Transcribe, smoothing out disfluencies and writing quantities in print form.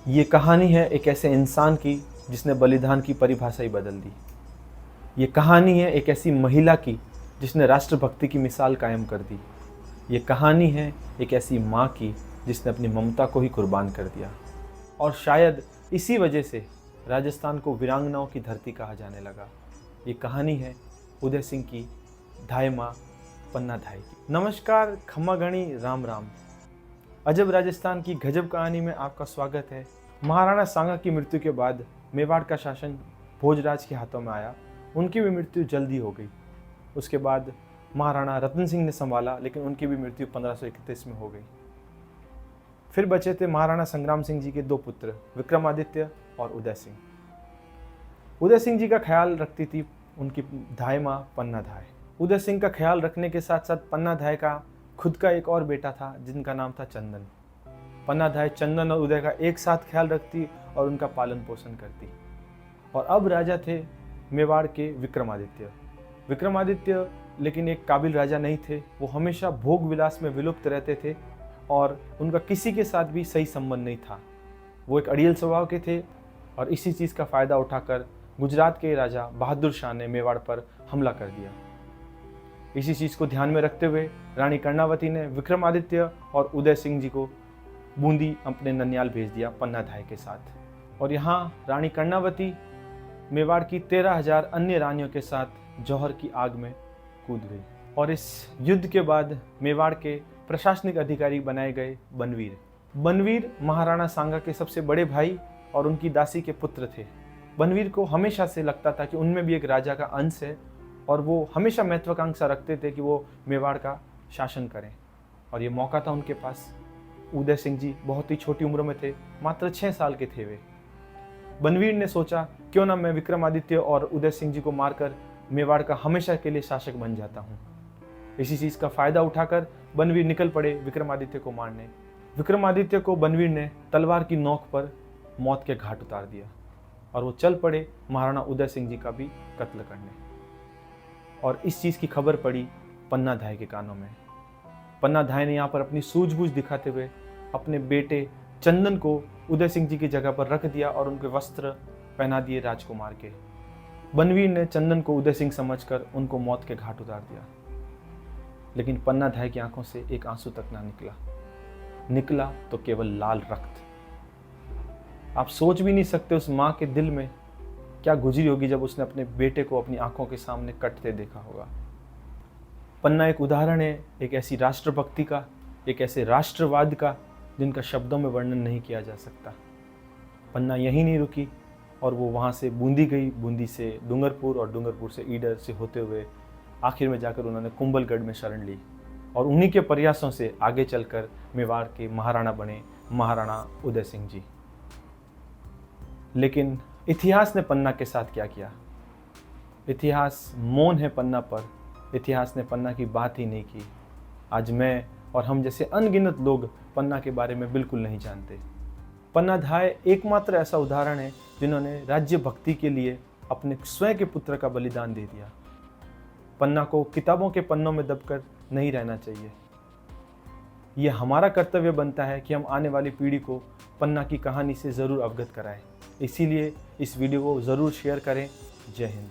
ये कहानी है एक ऐसे इंसान की जिसने बलिदान की परिभाषा ही बदल दी। ये कहानी है एक ऐसी महिला की जिसने राष्ट्रभक्ति की मिसाल कायम कर दी। ये कहानी है एक ऐसी माँ की जिसने अपनी ममता को ही कुर्बान कर दिया। और शायद इसी वजह से राजस्थान को वीरांगनाओं की धरती कहा जाने लगा। ये कहानी है उदय सिंह की धाय माँ पन्ना धाय की। नमस्कार, खम्मा गणी, राम राम। अजब राजस्थान की गजब कहानी में आपका स्वागत है। महाराणा सांगा की मृत्यु के बाद मेवाड़ का शासन भोजराज के हाथों में आया। उनकी भी मृत्यु जल्दी हो गई। उसके बाद महाराणा रतन सिंह ने संभाला, लेकिन उनकी भी मृत्यु 1531 में हो गई। फिर बचे थे महाराणा संग्राम सिंह जी के दो पुत्र, विक्रमादित्य और उदय सिंह। उदय सिंह जी का ख्याल रखती थी उनकी धाय माँ पन्ना धाय। उदय सिंह का ख्याल रखने के साथ साथ पन्ना धाय का खुद का एक और बेटा था जिनका नाम था चंदन। पन्ना धाय चंदन और उदय का एक साथ ख्याल रखती और उनका पालन पोषण करती। और अब राजा थे मेवाड़ के विक्रमादित्य। विक्रमादित्य लेकिन एक काबिल राजा नहीं थे। वो हमेशा भोग विलास में विलुप्त रहते थे और उनका किसी के साथ भी सही संबंध नहीं था। वो एक अड़ियल स्वभाव के थे और इसी चीज़ का फ़ायदा उठाकर गुजरात के राजा बहादुर शाह ने मेवाड़ पर हमला कर दिया। इसी चीज़ को ध्यान में रखते हुए रानी कर्णावती ने विक्रमादित्य और उदय सिंह जी को बूंदी अपने ननियाल भेज दिया पन्ना धाय के साथ। और यहाँ रानी कर्णावती मेवाड़ की 13,000 अन्य रानियों के साथ जौहर की आग में कूद गई। और इस युद्ध के बाद मेवाड़ के प्रशासनिक अधिकारी बनाए गए बनवीर। बनवीर महाराणा सांगा के सबसे बड़े भाई और उनकी दासी के पुत्र थे। बनवीर को हमेशा से लगता था कि उनमें भी एक राजा का अंश है और वो हमेशा महत्वाकांक्षा रखते थे कि वो मेवाड़ का शासन करें। और ये मौका था उनके पास। उदय सिंह जी बहुत ही छोटी उम्र में थे, मात्र 6 साल के थे वे। बनवीर ने सोचा क्यों ना मैं विक्रमादित्य और उदय सिंह जी को मारकर मेवाड़ का हमेशा के लिए शासक बन जाता हूँ। इसी चीज़ का फ़ायदा उठाकर बनवीर निकल पड़े विक्रमादित्य को मारने। विक्रमादित्य को बनवीर ने तलवार की नोक पर मौत के घाट उतार दिया और वो चल पड़े महाराणा उदय सिंह जी का भी कत्ल करने। और इस चीज़ की खबर पड़ी पन्ना धाय के कानों में। पन्ना धाय ने यहाँ पर अपनी सूझबूझ दिखाते हुए अपने बेटे चंदन को उदय सिंह जी की जगह पर रख दिया और उनके वस्त्र पहना दिए राजकुमार के। बनवीर ने चंदन को उदय सिंह समझकर उनको मौत के घाट उतार दिया। लेकिन पन्ना धाय की आंखों से एक आंसू तक ना निकला तो केवल लाल रक्त। आप सोच भी नहीं सकते उस माँ के दिल में क्या गुजरी होगी जब उसने अपने बेटे को अपनी आंखों के सामने कटते देखा होगा। पन्ना एक उदाहरण है एक ऐसी राष्ट्रभक्ति का, एक ऐसे राष्ट्रवाद का जिनका शब्दों में वर्णन नहीं किया जा सकता। पन्ना यहीं नहीं रुकी और वो वहाँ से बूंदी गई, बूंदी से डूंगरपुर और डूंगरपुर से ईडर से होते हुए आखिर में जाकर उन्होंने कुंभलगढ़ में शरण ली। और उन्हीं के प्रयासों से आगे चलकर मेवाड़ के महाराणा बने महाराणा उदय सिंह जी। लेकिन इतिहास ने पन्ना के साथ क्या किया? इतिहास मौन है पन्ना पर। इतिहास ने पन्ना की बात ही नहीं की। आज मैं और हम जैसे अनगिनत लोग पन्ना के बारे में बिल्कुल नहीं जानते। पन्ना धाय एकमात्र ऐसा उदाहरण है जिन्होंने राज्य भक्ति के लिए अपने स्वयं के पुत्र का बलिदान दे दिया। पन्ना को किताबों के पन्नों में दबकर नहीं रहना चाहिए। यह हमारा कर्तव्य बनता है कि हम आने वाली पीढ़ी को पन्ना की कहानी से ज़रूर अवगत कराएं। इसीलिए इस वीडियो को ज़रूर शेयर करें। जय हिंद।